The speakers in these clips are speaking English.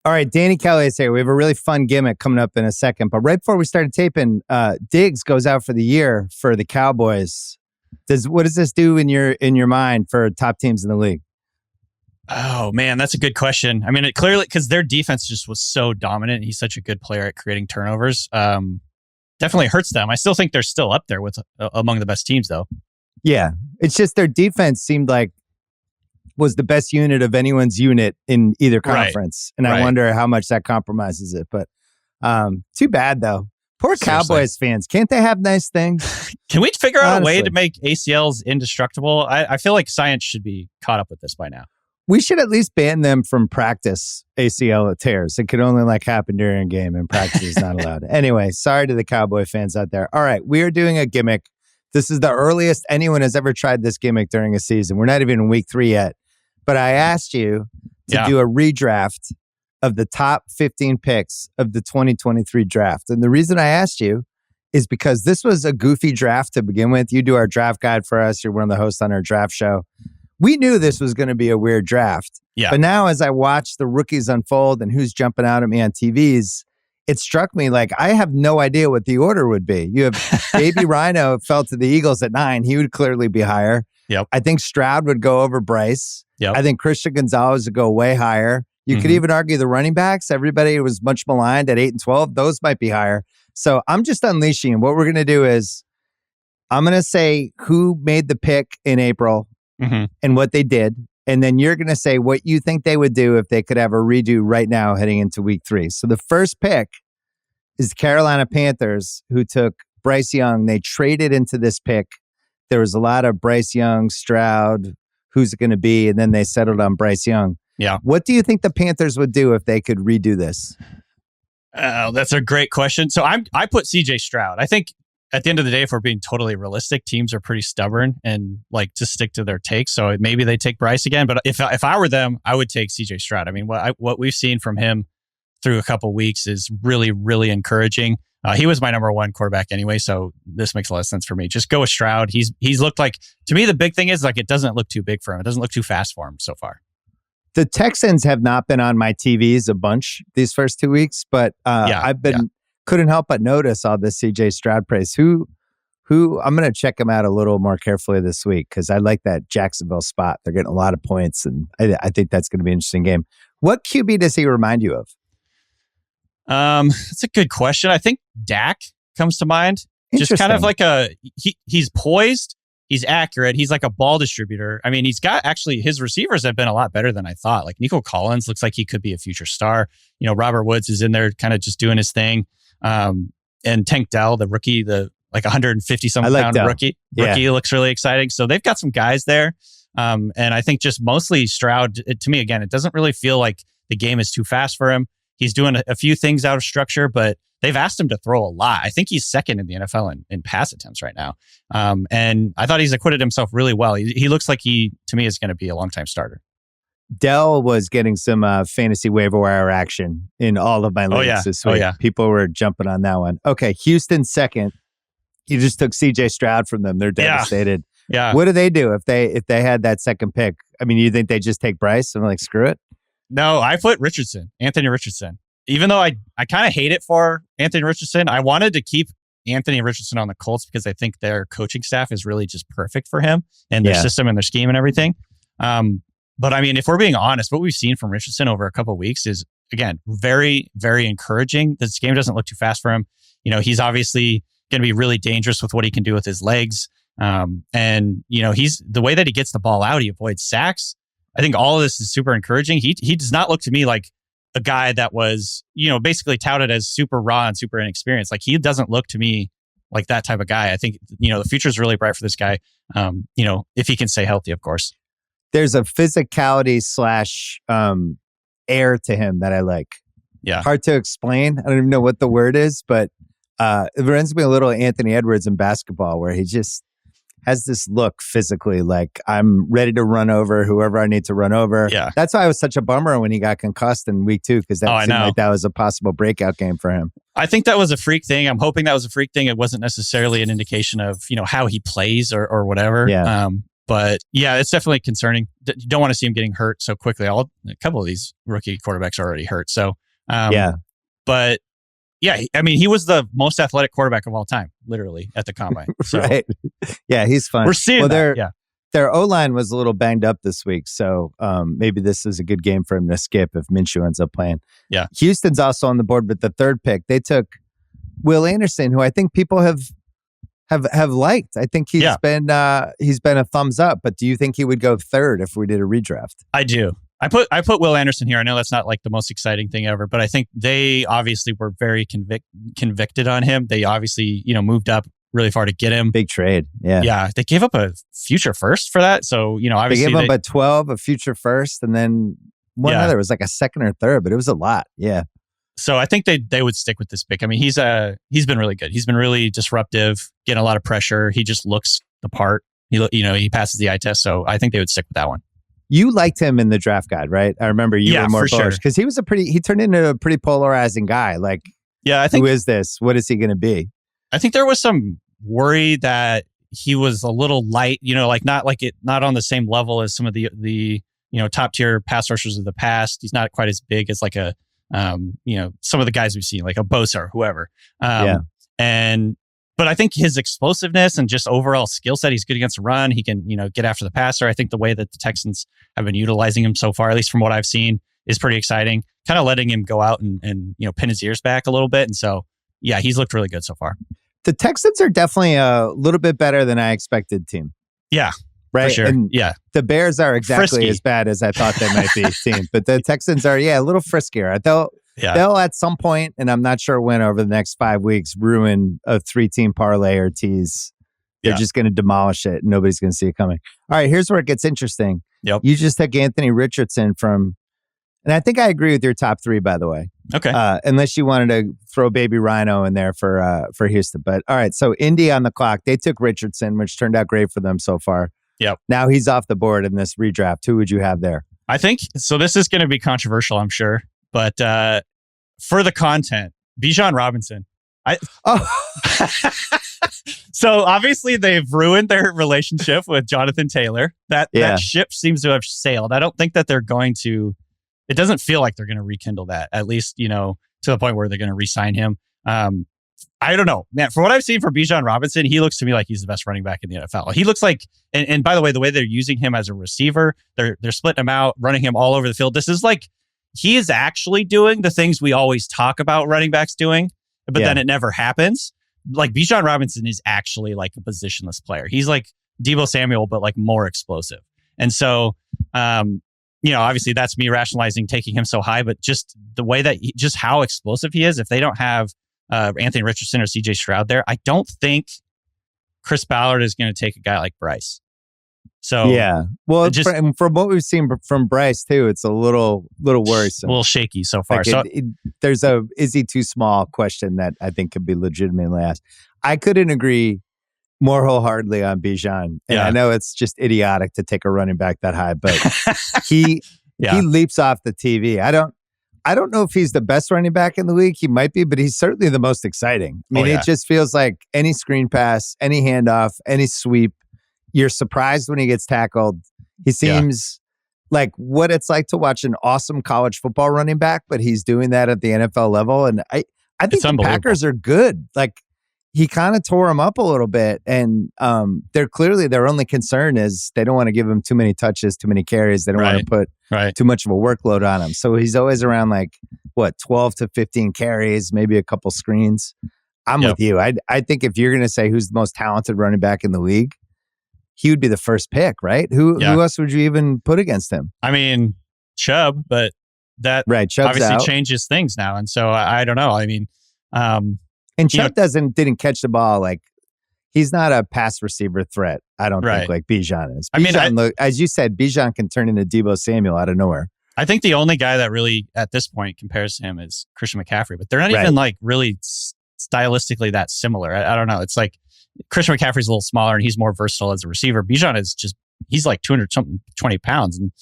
All right, Danny Kelly is here. We have a really fun gimmick coming up in a second. But right before we started taping, Diggs goes out for the year for the Cowboys. What does this do in your mind for top teams in the league? Oh, man, that's a good question. I mean, it clearly, because their defense just was so dominant. He's such a good player at creating turnovers. Definitely hurts them. I still think they're still up there with among the best teams, though. Yeah, it's just their defense seemed like was the best unit of anyone's unit in either conference. Right. And I wonder how much that compromises it. But too bad, though. Poor Cowboys fans. Can't they have nice things? Can we figure out a way to make ACLs indestructible? I feel like science should be caught up with this by now. We should at least ban them from practice ACL tears. It could only happen during a game, and practice is not allowed. Anyway, sorry to the Cowboy fans out there. All right, we are doing a gimmick. This is the earliest anyone has ever tried this gimmick during a season. We're not even in week 3 yet. But I asked you to do a redraft of the top 15 picks of the 2023 draft. And the reason I asked you is because this was a goofy draft to begin with. You do our draft guide for us. You're one of the hosts on our draft show. We knew this was going to be a weird draft. Yeah. But now as I watch the rookies unfold and who's jumping out at me on TVs, it struck me like I have no idea what the order would be. You have Baby Rhino fell to the Eagles at 9. He would clearly be higher. Yep. I think Stroud would go over Bryce. Yep. I think Christian Gonzalez would go way higher. You could even argue the running backs. Everybody was much maligned at 8 and 12. Those might be higher. So I'm just unleashing. What we're going to do is I'm going to say who made the pick in April and what they did. And then you're going to say what you think they would do if they could have a redo right now heading into week 3. So the first pick is the Carolina Panthers, who took Bryce Young. They traded into this pick. There was a lot of Bryce Young, Stroud, who's it going to be? And then they settled on Bryce Young. Yeah. What do you think the Panthers would do if they could redo this? That's a great question. So I put CJ Stroud. I think at the end of the day, if we're being totally realistic, teams are pretty stubborn and like to stick to their takes. So maybe they take Bryce again. But if I were them, I would take CJ Stroud. I mean, what we've seen from him through a couple weeks is really, really encouraging. He was my number 1 quarterback anyway, so this makes a lot of sense for me. Just go with Stroud. He's looked like, to me, the big thing is it doesn't look too big for him. It doesn't look too fast for him so far. The Texans have not been on my TVs a bunch these first 2 weeks, but couldn't help but notice all this CJ Stroud praise. Who I'm going to check him out a little more carefully this week because I like that Jacksonville spot. They're getting a lot of points, and I think that's going to be an interesting game. What QB does he remind you of? That's a good question. I think Dak comes to mind. Just kind of like he's poised, he's accurate, he's like a ball distributor. I mean, he's got his receivers have been a lot better than I thought. Like Nico Collins looks like he could be a future star. You know, Robert Woods is in there kind of just doing his thing. And Tank Dell, the rookie, the 150-something pound rookie looks really exciting. So they've got some guys there. And I think just mostly Stroud, to me, again, it doesn't really feel like the game is too fast for him. He's doing a few things out of structure, but they've asked him to throw a lot. I think he's second in the NFL in pass attempts right now. And I thought he's acquitted himself really well. He looks like to me, is going to be a long-time starter. Dell was getting some fantasy waiver wire action in all of my leagues this week. People were jumping on that one. Okay, Houston second. You just took CJ Stroud from them. They're devastated. Yeah. What do they do if they had that second pick? I mean, you think they just take Bryce and screw it? No, I put Anthony Richardson. Even though I kind of hate it for Anthony Richardson, I wanted to keep Anthony Richardson on the Colts because I think their coaching staff is really just perfect for him and their system and their scheme and everything. But I mean, if we're being honest, what we've seen from Richardson over a couple of weeks is, again, very, very encouraging. This game doesn't look too fast for him. You know, he's obviously going to be really dangerous with what he can do with his legs. And, you know, he's the way that he gets the ball out, he avoids sacks. I think all of this is super encouraging. He does not look to me like a guy that was, you know, basically touted as super raw and super inexperienced. Like, he doesn't look to me like that type of guy. I think, you know, the future is really bright for this guy. You know, if he can stay healthy, of course. There's a physicality / air to him that I like. Yeah. Hard to explain. I don't even know what the word is, but it reminds me a little of Anthony Edwards in basketball, where he just has this look physically like I'm ready to run over whoever I need to run over. Yeah. That's why it was such a bummer when he got concussed in week 2, because that seemed like that was a possible breakout game for him. I think that was a freak thing. I'm hoping that was a freak thing. It wasn't necessarily an indication of, you know, how he plays or whatever. Yeah. But yeah, it's definitely concerning. You don't want to see him getting hurt so quickly. A couple of these rookie quarterbacks are already hurt. So, but yeah, I mean, he was the most athletic quarterback of all time, literally at the combine. So, right. Yeah, he's fun. We're seeing that. Their O-line was a little banged up this week, so maybe this is a good game for him to skip if Minshew ends up playing. Yeah. Houston's also on the board with the third pick. They took Will Anderson, who I think people have liked. I think he's been a thumbs up. But do you think he would go third if we did a redraft? I do. I put Will Anderson here. I know that's not like the most exciting thing ever, but I think they obviously were very convicted on him. They obviously moved up really far to get him. Big trade. Yeah. Yeah. They gave up a future first for that. So, obviously they gave up a 12, a future first, and then one other was like a second or third, but it was a lot. Yeah. So I think they would stick with this pick. I mean, he's been really good. He's been really disruptive, getting a lot of pressure. He just looks the part. He passes the eye test. So I think they would stick with that one. You liked him in the draft guide, right? I remember you were more bullish because he turned into a pretty polarizing guy. Like, I think, who is this? What is he going to be? I think there was some worry that he was a little light, not on the same level as some of the top tier pass rushers of the past. He's not quite as big as like a some of the guys we've seen, like a Bosa or whoever. But I think his explosiveness and just overall skill set, he's good against the run. He can, get after the passer. I think the way that the Texans have been utilizing him so far, at least from what I've seen, is pretty exciting. Kind of letting him go out and pin his ears back a little bit. And so, yeah, he's looked really good so far. The Texans are definitely a little bit better than I expected team. Yeah. Right. For sure. And yeah. The Bears are exactly as bad as I thought they might be team. But the Texans are, a little friskier. They'll at some point, and I'm not sure when over the next 5 weeks, ruin a 3-team parlay or tease. They're just going to demolish it. And nobody's going to see it coming. All right, here's where it gets interesting. Yep. You just took Anthony Richardson from, and I think I agree with your top 3, by the way. Okay. Unless you wanted to throw Baby Rhino in there for Houston. But all right, so Indy on the clock. They took Richardson, which turned out great for them so far. Yep. Now he's off the board in this redraft. Who would you have there? I think, so this is going to be controversial, I'm sure. But for the content, Bijan Robinson. So obviously they've ruined their relationship with Jonathan Taylor. That ship seems to have sailed. I don't think that they're going to, it doesn't feel like they're going to rekindle that, at least, to the point where they're going to re-sign him. I don't know, man. For what I've seen for Bijan Robinson, he looks to me like he's the best running back in the NFL. He looks like, and by the way they're using him as a receiver, they're splitting him out, running him all over the field. This is like, he is actually doing the things we always talk about running backs doing, but then it never happens. Like Bijan Robinson is actually like a positionless player. He's like Deebo Samuel, but like more explosive. And so, obviously that's me rationalizing taking him so high, but just the way that just how explosive he is. If they don't have Anthony Richardson or CJ Stroud there, I don't think Chris Ballard is going to take a guy like Bryce. So well, from what we've seen from Bryce too, it's a little worrisome, a little shaky so far. Like there's a is he too small question that I think could be legitimately asked. I couldn't agree more wholeheartedly on Bijan, and I know it's just idiotic to take a running back that high, but he leaps off the TV. I don't know if he's the best running back in the league. He might be, but he's certainly the most exciting. I mean, it just feels like any screen pass, any handoff, any sweep. You're surprised when he gets tackled. He seems like what it's like to watch an awesome college football running back, but he's doing that at the NFL level. And I think the Packers are good. Like he kind of tore him up a little bit. And their only concern is they don't want to give him too many touches, too many carries. They don't want to put too much of a workload on him. So he's always around 12 to 15 carries, maybe a couple screens. I'm with you. I think if you're going to say who's the most talented running back in the league, he would be the first pick, right? Who else would you even put against him? I mean, Chubb, but that obviously changes things now. And so I don't know. I mean, and Chubb didn't catch the ball. Like he's not a pass receiver threat. I don't think like Bijan is. As you said, Bijan can turn into Deebo Samuel out of nowhere. I think the only guy that really at this point compares to him is Christian McCaffrey, but they're not even like really stylistically that similar. I don't know. It's like Christian McCaffrey's a little smaller and he's more versatile as a receiver. Bijan is he's like 220 pounds and,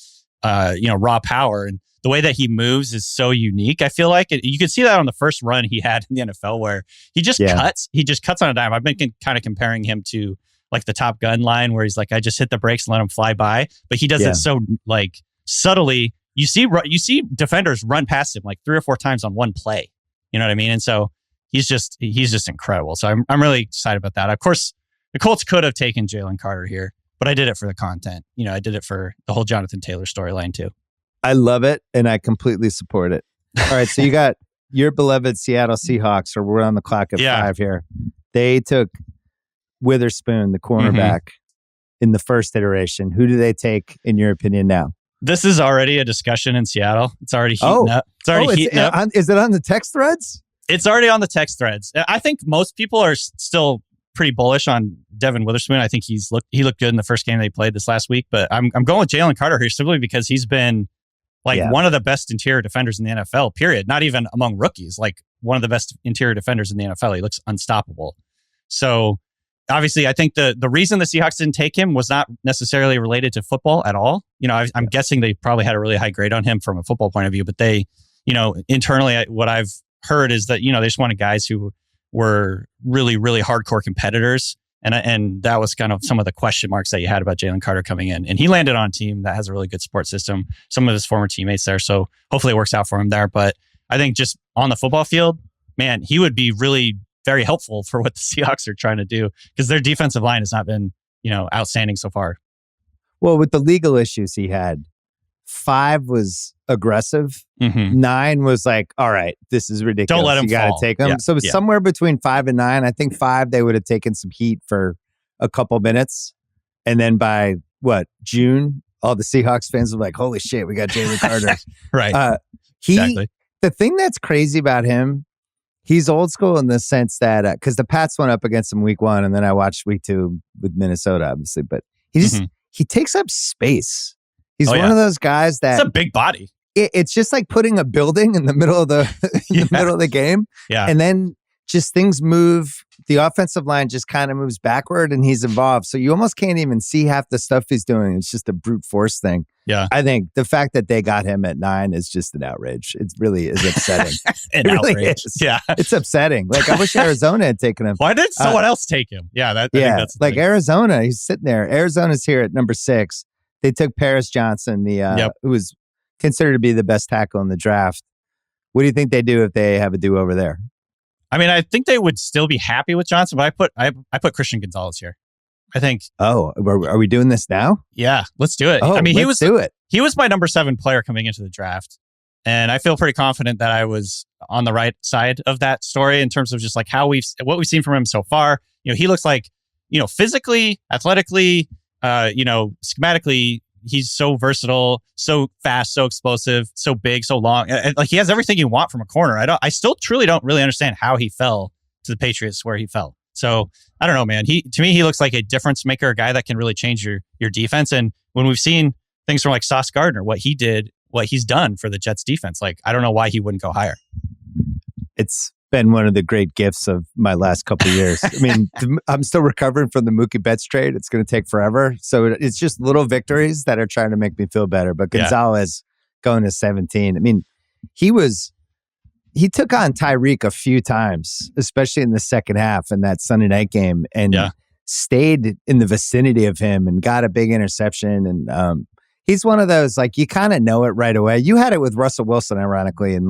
raw power. And the way that he moves is so unique. I feel like you could see that on the first run he had in the NFL where he just cuts on a dime. I've been kind of comparing him to like the Top Gun line where he's like, I just hit the brakes and let him fly by. But he does it so like subtly. You see defenders run past him like 3 or 4 times on one play. You know what I mean? And so he's just incredible. So I'm really excited about that. Of course, the Colts could have taken Jalen Carter here, but I did it for the content. You know, I did it for the whole Jonathan Taylor storyline too. I love it, and I completely support it. All right, so you got your beloved Seattle Seahawks, or we're on the clock at 5 here. They took Witherspoon, the cornerback, in the first iteration. Who do they take, in your opinion, now? This is already a discussion in Seattle. It's already heating up. It's already heating up. Is it on the text threads? It's already on the text threads. I think most people are still pretty bullish on Devin Witherspoon. I think he looked good in the first game they played this last week. But I'm going with Jalen Carter here simply because he's been one of the best interior defenders in the NFL, period. Not even among rookies, like one of the best interior defenders in the NFL. He looks unstoppable. So obviously, I think the reason the Seahawks didn't take him was not necessarily related to football at all. You know, I'm guessing they probably had a really high grade on him from a football point of view, but they, you know, internally, what I've heard is that, you know, they just wanted guys who were really, really hardcore competitors. And that was kind of some of the question marks that you had about Jalen Carter coming in. And he landed on a team that has a really good support system, some of his former teammates there. So hopefully it works out for him there. But I think just on the football field, man, he would be really very helpful for what the Seahawks are trying to do because their defensive line has not been, you know, outstanding so far. Well, with the legal issues he had, 5 was aggressive. 9 was like, all right, this is ridiculous. Don't let him You got to take him. So it was somewhere between 5 and 9. I think 5, they would have taken some heat for a couple minutes. And then by June, all the Seahawks fans were like, holy shit, we got Jalen Carter. Right. Exactly. The thing that's crazy about him, he's old school in the sense that, because the Pats went up against him week 1, and then I watched week 2 with Minnesota, obviously, but he takes up space. He's one of those guys that... It's a big body. It's just like putting a building in the middle of the middle of the game. Yeah. And then just things move. The offensive line just kind of moves backward and he's involved. So you almost can't even see half the stuff he's doing. It's just a brute force thing. Yeah. I think the fact that they got him at 9 is just an outrage. It really is upsetting. Outrage. Really is. Yeah. It's upsetting. Like, I wish Arizona had taken him. Why did someone else take him? Yeah. I think that's like thing. Arizona, he's sitting there. Arizona's here at number 6. They took Paris Johnson, who was considered to be the best tackle in the draft. What do you think they do if they have a do-over there? I mean, I think they would still be happy with Johnson, but I put Christian Gonzalez here. I think. Oh, are we doing this now? Yeah, let's do it. Oh, I mean, do it. He was my number 7 player coming into the draft, and I feel pretty confident that I was on the right side of that story in terms of just like what we've seen from him so far. You know, he looks like, you know, physically, athletically, schematically, he's so versatile, so fast, so explosive, so big, so long. Like, he has everything you want from a corner. I still truly don't really understand how he fell to the Patriots where he fell. So I don't know, man. To me, he looks like a difference maker, a guy that can really change your defense. And when we've seen things from like Sauce Gardner, what he's done for the Jets defense, like, I don't know why he wouldn't go higher. It's been one of the great gifts of my last couple of years. I mean, I'm still recovering from the Mookie Betts trade. It's going to take forever. So it's just little victories that are trying to make me feel better. But Gonzalez going to 17. I mean, he took on Tyreek a few times, especially in the second half in that Sunday night game, and stayed in the vicinity of him and got a big interception. And he's one of those, like, you kind of know it right away. You had it with Russell Wilson, ironically, in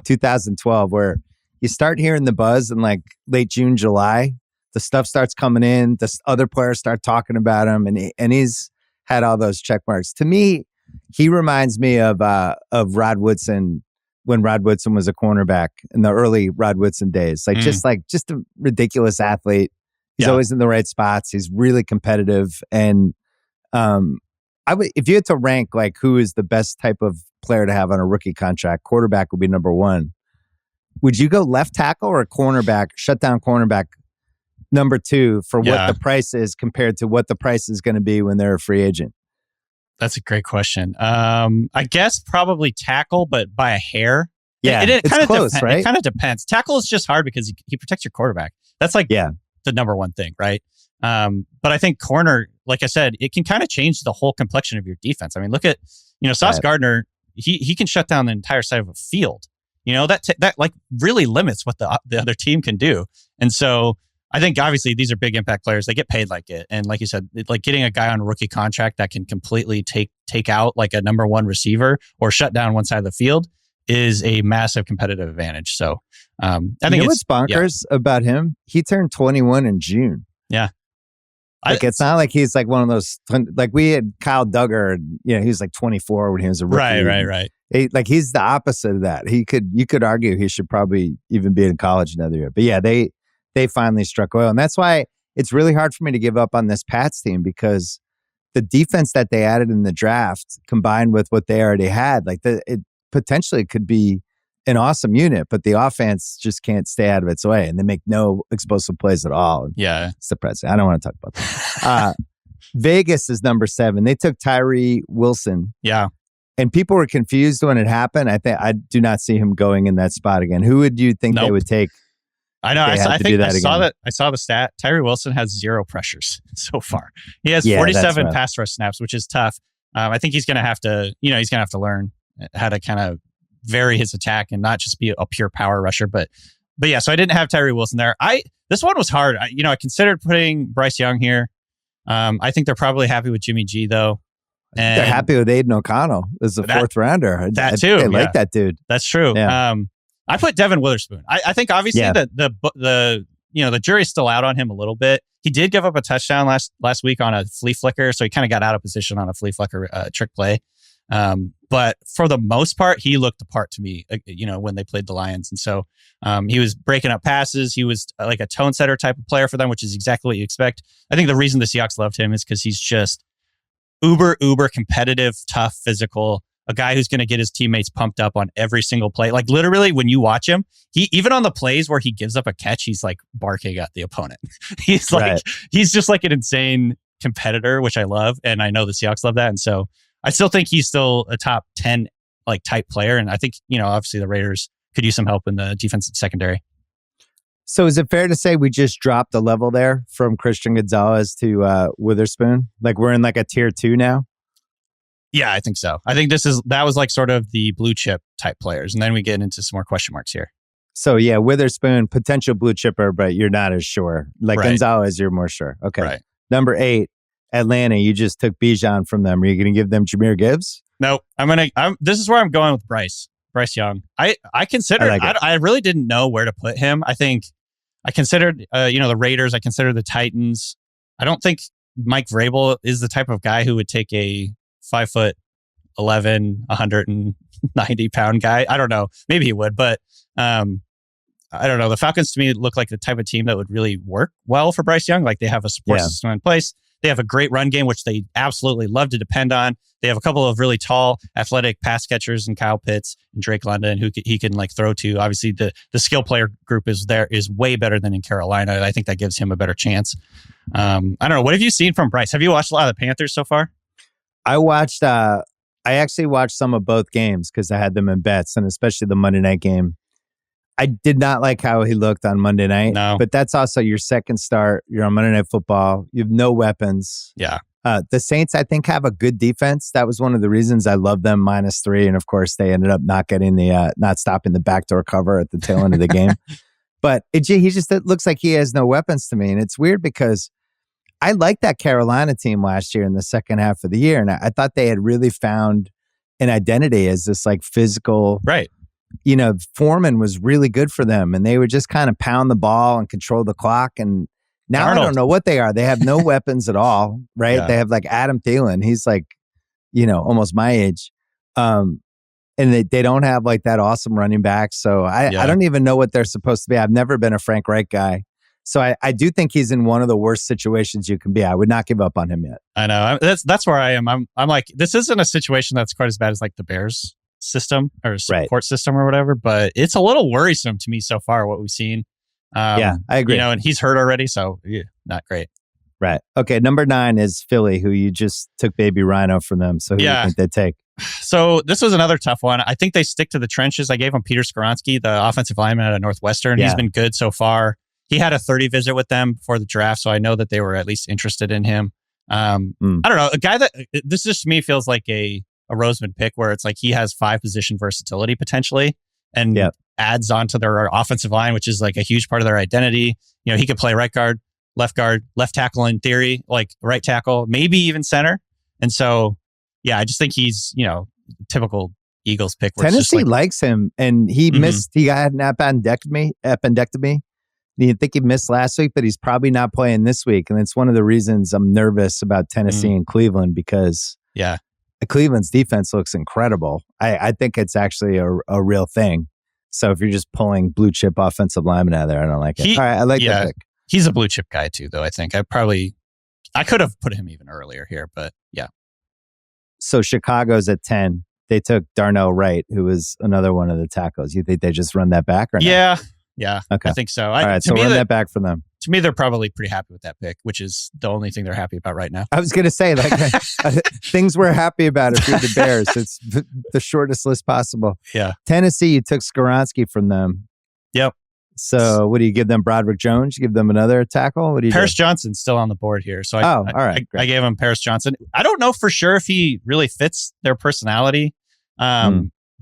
2012, where you start hearing the buzz in like late June, July. The stuff starts coming in. The other players start talking about him, and he's had all those check marks. To me, he reminds me of Rod Woodson when Rod Woodson was a cornerback in the early Rod Woodson days. Just a ridiculous athlete. He's always in the right spots. He's really competitive. And if you had to rank like who is the best type of player to have on a rookie contract, quarterback would be number 1. Would you go left tackle or cornerback, shutdown cornerback number 2 for what the price is compared to what the price is going to be when they're a free agent? That's a great question. I guess probably tackle, but by a hair. Yeah, it's close, right? It kind of depends. Tackle is just hard because he protects your quarterback. That's like the number 1 thing, right? But I think corner, like I said, it can kind of change the whole complexion of your defense. I mean, look at, Sauce Gardner. He can shut down the entire side of a field. That like really limits what the other team can do. And so I think obviously these are big impact players. They get paid like it. And like you said, like getting a guy on a rookie contract that can completely take out like a number one receiver or shut down one side of the field is a massive competitive advantage. So I think what's bonkers about him? He turned 21 in June. Yeah. Like it's not like he's like one of those, like we had Kyle Duggar, he was like 24 when he was a rookie. Right. He's the opposite of that. You could argue he should probably even be in college another year. But yeah, they finally struck oil. And that's why it's really hard for me to give up on this Pats team, because the defense that they added in the draft combined with what they already had, like it potentially could be an awesome unit, but the offense just can't stay out of its way, and they make no explosive plays at all. Yeah. It's depressing. I don't want to talk about that. Vegas is number 7. They took Tyree Wilson. Yeah. And people were confused when it happened. I do not see him going in that spot again. Who would you think they would take? I know. I saw the stat. Tyree Wilson has 0 pressures so far. He has 47 pass rush snaps, which is tough. I think he's going to have to, learn how to kind of vary his attack and not just be a pure power rusher. But yeah, so I didn't have Tyree Wilson there. This one was hard. I considered putting Bryce Young here. I think they're probably happy with Jimmy G though. And they're happy with Aiden O'Connell as a 4th rounder. That too. They like that dude. That's true. Yeah. I put Devin Witherspoon. I think obviously the jury's still out on him a little bit. He did give up a touchdown last week on a flea flicker, so he kind of got out of position on a flea flicker trick play. But for the most part, he looked the part to me, when they played the Lions. And so he was breaking up passes. He was like a tone setter type of player for them, which is exactly what you expect. I think the reason the Seahawks loved him is because he's just uber competitive, tough, physical, a guy who's going to get his teammates pumped up on every single play. Like literally when you watch him, he even on the plays where he gives up a catch, he's like barking at the opponent. He's just like an insane competitor, which I love. And I know the Seahawks love that. And so I still think he's still a top 10 like type player. And I think, obviously the Raiders could use some help in the defensive secondary. So is it fair to say we just dropped a level there from Christian Gonzalez to Witherspoon? Like we're in like a tier 2 now? Yeah, I think so. I think that was like sort of the blue chip type players. And then we get into some more question marks here. So yeah, Witherspoon, potential blue chipper, but you're not as sure. Like Gonzalez, you're more sure. Okay. Right. Number 8, Atlanta. You just took Bijan from them. Are you going to give them Jahmyr Gibbs? No, this is where I'm going with Bryce Young. I really didn't know where to put him. I think I considered, the Raiders. I considered the Titans. I don't think Mike Vrabel is the type of guy who would take a 5'11", 190-pound guy. I don't know. Maybe he would, but I don't know. The Falcons to me look like the type of team that would really work well for Bryce Young. Like they have a support system in place. They have a great run game, which they absolutely love to depend on. They have a couple of really tall, athletic pass catchers in Kyle Pitts and Drake London, who he can like throw to. Obviously, the skill player group is way better than in Carolina. I think that gives him a better chance. I don't know. What have you seen from Bryce? Have you watched a lot of the Panthers so far? I actually watched some of both games because I had them in bets, and especially the Monday night game. I did not like how he looked on Monday night. No. But that's also your second start. You're on Monday Night Football. You have no weapons. Yeah. The Saints, I think, have a good defense. That was one of the reasons I love them -3. And of course, they ended up not getting not stopping the backdoor cover at the tail end of the game. But it looks like he has no weapons to me. And it's weird because I liked that Carolina team last year in the second half of the year. And I thought they had really found an identity as this like physical. Right. Foreman was really good for them, and they would just kind of pound the ball and control the clock. And now I don't know what they are. They have no weapons at all, right? Yeah. They have like Adam Thielen. He's like, almost my age. And they don't have like that awesome running back. So I don't even know what they're supposed to be. I've never been a Frank Reich guy. So I do think he's in one of the worst situations you can be. I would not give up on him yet. I know. That's where I am. I'm like, this isn't a situation that's quite as bad as like the Bears system or support system or whatever, but it's a little worrisome to me so far what we've seen. I agree. And he's hurt already, so not great. Right. Okay. Number 9 is Philly, who you just took Baby Rhino from them. So who do you think they'd take? So this was another tough one. I think they stick to the trenches. I gave him Peter Skoronski, the offensive lineman out of Northwestern. Yeah. He's been good so far. He had a 30 visit with them before the draft, so I know that they were at least interested in him. I don't know. A guy that this just to me feels like a Roseman pick where it's like he has 5 position versatility potentially. And adds onto their offensive line, which is like a huge part of their identity. He could play right guard, left tackle in theory, like right tackle, maybe even center. And so, yeah, I just think he's, typical Eagles pick. Tennessee likes him, and he missed. He got an appendectomy. I think he missed last week, but he's probably not playing this week. And it's one of the reasons I'm nervous about Tennessee and Cleveland, because Cleveland's defense looks incredible. I think it's actually a real thing. So if you're just pulling blue chip offensive linemen out of there, I don't like it. All right, I like that pick. He's a blue chip guy too, though. I think I could have put him even earlier here, but yeah. So Chicago's at 10. They took Darnell Wright, who was another one of the tackles. You think they just run that back or not? Yeah. Okay. I think so. All right, so run that back for them. To me, they're probably pretty happy with that pick, which is the only thing they're happy about right now. I was going to say, things we're happy about if you're the Bears. It's the shortest list possible. Yeah. Tennessee, you took Skoronski from them. Yep. So what do you give them? Broderick Jones? You give them another tackle? What do you Paris Johnson's still on the board here. So all right. I gave him Paris Johnson. I don't know for sure if he really fits their personality.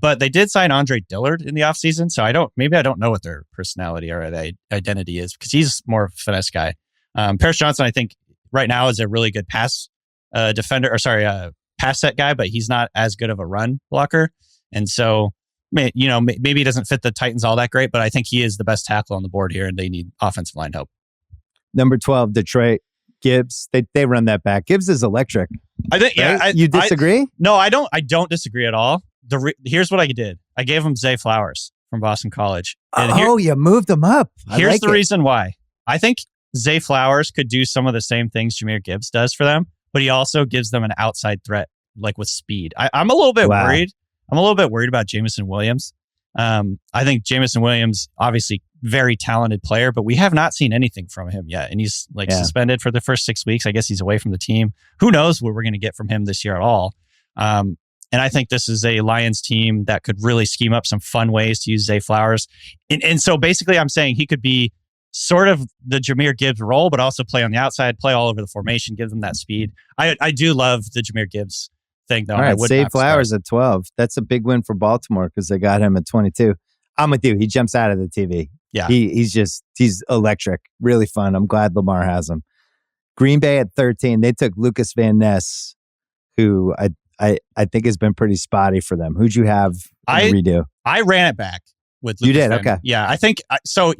But they did sign Andre Dillard in the offseason. So I don't know what their personality or their identity is, because he's more of a finesse guy. Paris Johnson, I think right now is a really good pass set guy, but he's not as good of a run blocker. And so, maybe he doesn't fit the Titans all that great, but I think he is the best tackle on the board here, and they need offensive line help. Number 12, Detroit. Gibbs. They run that back. Gibbs is electric. I think. Right? Yeah. You disagree? No, I don't. I don't disagree at all. Here's what I did. I gave him Zay Flowers from Boston College. And you moved him up. Here's the reason why. I think Zay Flowers could do some of the same things Jahmyr Gibbs does for them, but he also gives them an outside threat, like with speed. I'm a little bit worried. I'm a little bit worried about Jameson Williams. I think Jameson Williams, obviously very talented player, but we have not seen anything from him yet. And he's suspended for the first 6 weeks. I guess he's away from the team. Who knows what we're going to get from him this year at all. And I think this is a Lions team that could really scheme up some fun ways to use Zay Flowers. And so basically I'm saying he could be sort of the Jahmyr Gibbs role, but also play on the outside, play all over the formation, give them that speed. I do love the Jahmyr Gibbs thing, though. All right, Zay Flowers at 12. That's a big win for Baltimore because they got him at 22. I'm with you. He jumps out of the TV. Yeah. He's electric. Really fun. I'm glad Lamar has him. Green Bay at 13. They took Lucas Van Ness, who I think has been pretty spotty for them. Who'd you have redo? I ran it back with Lucas. You did? Van. Okay. Yeah, I think so.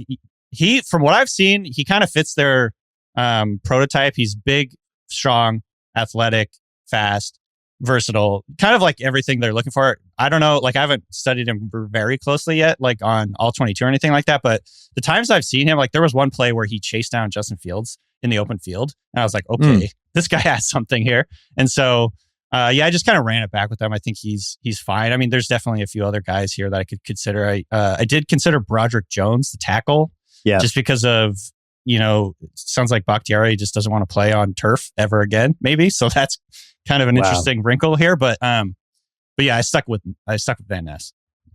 He, from what I've seen, he kind of fits their prototype. He's big, strong, athletic, fast, versatile, kind of like everything they're looking for. I don't know, like I haven't studied him very closely yet, like on all 22 or anything like that. But the times I've seen him, like there was one play where he chased down Justin Fields in the open field. And I was like, okay, this guy has something here. And so, I just kind of ran it back with them. I think he's fine. I mean, there's definitely a few other guys here that I could consider. I did consider Broderick Jones, the tackle, just because of, it sounds like Bakhtiari just doesn't want to play on turf ever again, maybe. So that's kind of an interesting wrinkle here. But yeah, I stuck with Van Ness.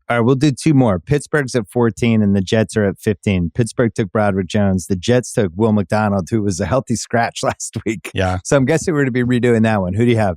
All right, we'll do two more. Pittsburgh's at 14 and the Jets are at 15. Pittsburgh took Broderick Jones. The Jets took Will McDonald, who was a healthy scratch last week. Yeah. So I'm guessing we're going to be redoing that one. Who do you have?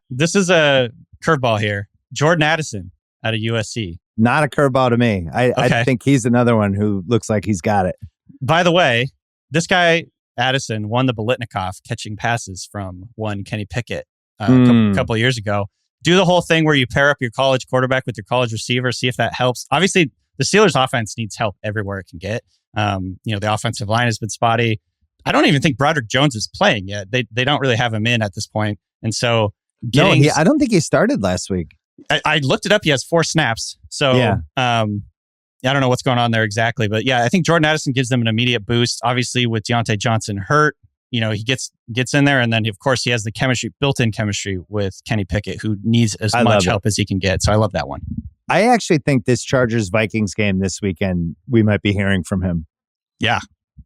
This is a curveball here. Jordan Addison out of USC. Not a curveball to me. I think he's another one who looks like he's got it. By the way, this guy, Addison, won the Biletnikoff catching passes from one Kenny Pickett a couple of years ago. Do the whole thing where you pair up your college quarterback with your college receiver, see if that helps. Obviously, the Steelers' offense needs help everywhere it can get. The offensive line has been spotty. I don't even think Broderick Jones is playing yet. They don't really have him in at this point. And so, I don't think he started last week. I looked it up. He has 4 snaps. So, I don't know what's going on there exactly. But yeah, I think Jordan Addison gives them an immediate boost. Obviously, with Deontay Johnson hurt, he gets in there. And then, of course, he has the built-in chemistry with Kenny Pickett, who needs as much help as he can get. So I love that one. I actually think this Chargers-Vikings game this weekend, we might be hearing from him. Yeah.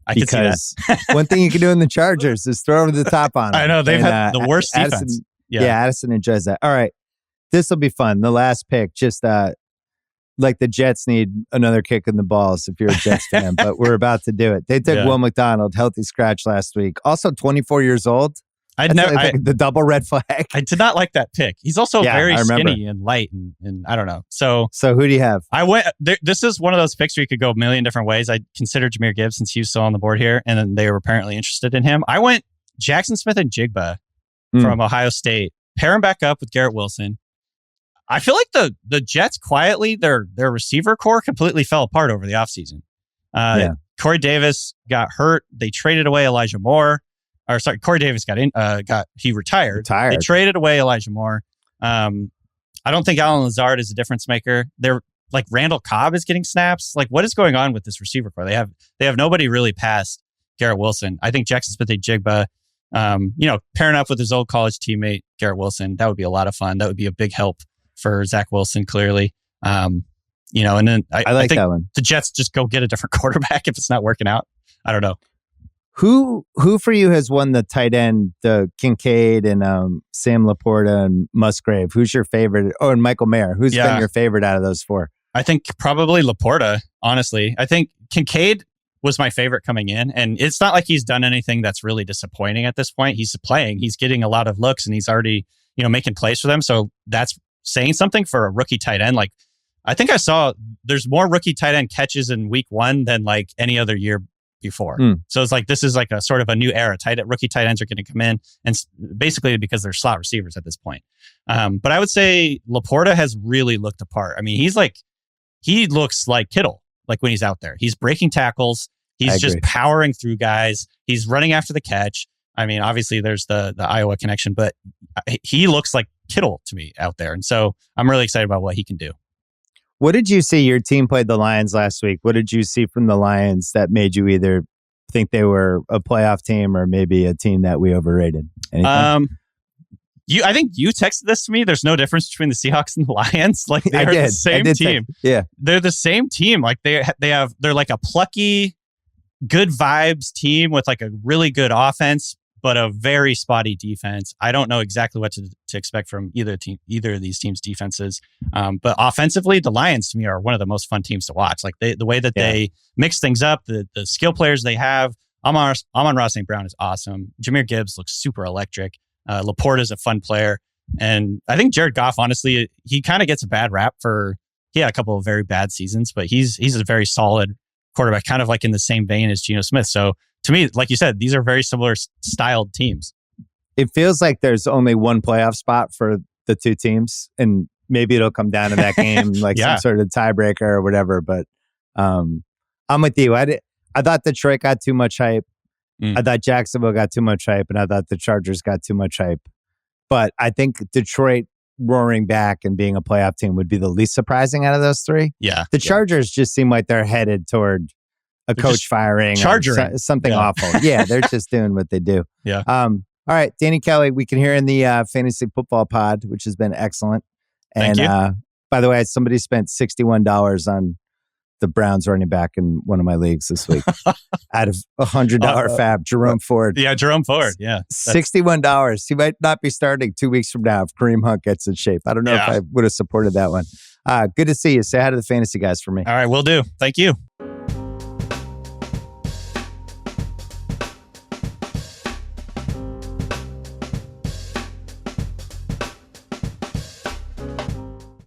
I can see that. One thing you can do in the Chargers is throw over the top on him. I know. They've had the worst defense. Addison enjoys that. All right. This will be fun. The last pick, just like the Jets need another kick in the balls if you're a Jets fan, but we're about to do it. They took Will McDonald, healthy scratch last week. Also 24 years old. The double red flag. I did not like that pick. He's also very I remember. skinny and light, and I don't know. So who do you have? I went. This is one of those picks where you could go a million different ways. I considered Jahmyr Gibbs since he was still on the board here, and then they were apparently interested in him. I went Jackson Smith and Jigba from Ohio State. Pair him back up with Garrett Wilson. I feel like the Jets quietly, their receiver core completely fell apart over the offseason. Corey Davis got hurt. They traded away Elijah Moore. Corey Davis he retired. They traded away Elijah Moore. I don't think Allen Lazard is a difference maker. They're like Randall Cobb is getting snaps. Like, what is going on with this receiver core? They have nobody really past Garrett Wilson. I think Jackson Smith-Njigba, pairing up with his old college teammate Garrett Wilson, that would be a lot of fun. That would be a big help for Zach Wilson, clearly. And then I think that one. The Jets just go get a different quarterback if it's not working out. I don't know. Who for you has won the tight end, the Kincaid and Sam Laporta and Musgrave? Who's your favorite? Oh, and Michael Mayer. Who's been your favorite out of those four? I think probably Laporta, honestly. I think Kincaid was my favorite coming in. And it's not like he's done anything that's really disappointing at this point. He's playing. He's getting a lot of looks and he's already, making plays for them. So that's saying something for a rookie tight end. Like, I think I saw there's more rookie tight end catches in week 1 than like any other year before. So it's like, this is like a sort of a new era. Rookie tight ends are going to come in, and basically because they're slot receivers at this point. But I would say Laporta has really looked apart. I mean, he looks like Kittle, like when he's out there. He's breaking tackles. He's just powering through guys. He's running after the catch. I mean, obviously there's the Iowa connection, but he looks like Kittle to me out there. And so I'm really excited about what he can do. What did you see? Your team played the Lions last week. What did you see from the Lions that made you either think they were a playoff team or maybe a team that we overrated? Anything? I think you texted this to me. There's no difference between the Seahawks and the Lions. Like they're the same team. They're the same team. Like they're like a plucky, good vibes team with like a really good offense, but a very spotty defense. I don't know exactly what to expect from either of these teams' defenses. But offensively, the Lions to me are one of the most fun teams to watch. Like the way that they mix things up, the skill players they have. Amon-Ra St. Brown is awesome. Jahmyr Gibbs looks super electric. Laporta is a fun player. And I think Jared Goff, honestly, he kind of gets a bad rap he had a couple of very bad seasons, but he's a very solid quarterback, kind of like in the same vein as Geno Smith. So to me, like you said, these are very similar styled teams. It feels like there's only one playoff spot for the two teams, and maybe it'll come down to that game, like some sort of tiebreaker or whatever. But I'm with you. I thought Detroit got too much hype. I thought Jacksonville got too much hype, and I thought the Chargers got too much hype. But I think Detroit roaring back and being a playoff team would be the least surprising out of those three. Yeah. The Chargers just seem like they're headed toward a coach firing, something awful. Yeah, they're just doing what they do. Yeah. All right, Danny Kelly, we can hear in the Fantasy Football Pod, which has been excellent. And Thank you. By the way, somebody spent $61 on the Browns running back in one of my leagues this week out of $100 fab, Jerome Ford. Yeah, Jerome Ford. Yeah. $61. He might not be starting 2 weeks from now if Kareem Hunt gets in shape. I don't know if I would have supported that one. Good to see you. Say hi to the fantasy guys for me. All right, will do. Thank you.